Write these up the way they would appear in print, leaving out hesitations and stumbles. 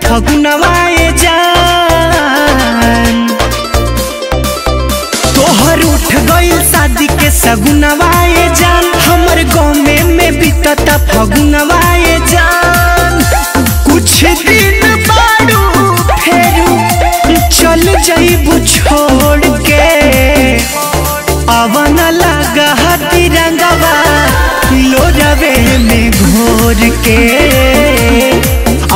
फगुनवाए जान। तोहर उठ गइल शादी के सगुनवाए जान, हमर गाँव में बीतता फगुनवाए जान। कुछ दिन बारू फेरू चल जाइबू छोड़ के, अवन लगा तिरंगवा लोरवे में घोर के,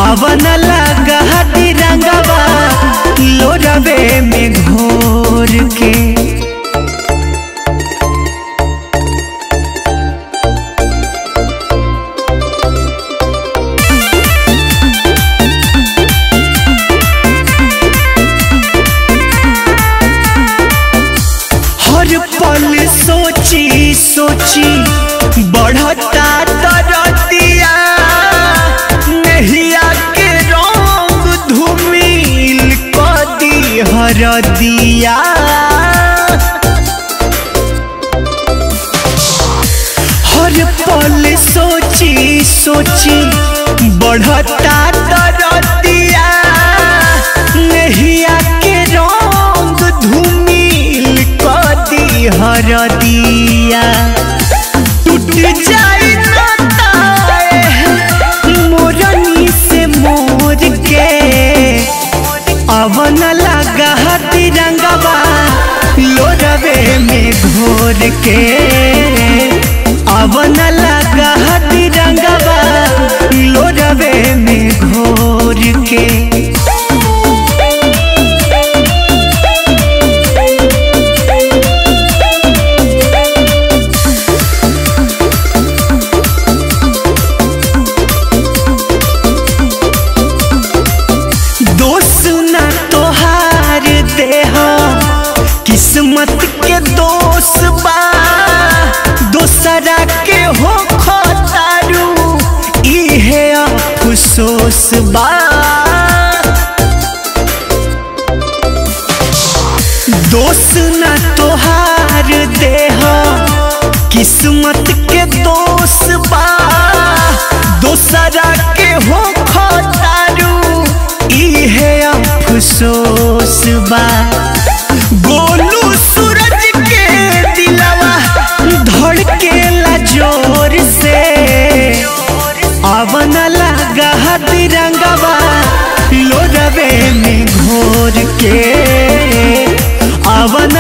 अवन लगा तिरंगवा लोरवे में घोर के। हर पल सोची सोची बढ़ता दरदिया, नहिया के रंग धूमिल कदी हरदिया। हर पल सोची सोची बढ़ता दरदिया, नहिया के रंग धूमिल कदी हरदिया। टूट जाए मोरनी से मोर के, अवन लगा तिरंगवा लोरवे में घोर के, अवन लगा तिरंगवा लोरवे में घोर के। किस्मत के दोष बा दोसरा के हो खतारू, इहे अफसोस बा। दोष न तोहार देह किस्मत के दोष बा, दोसरा के हो खतारू, इहे अफसोस बा। गोलू सूरज के दिलवा धड़केला जोर से, अवन लगा तिरंगवा लोरवे में घोर के, अवन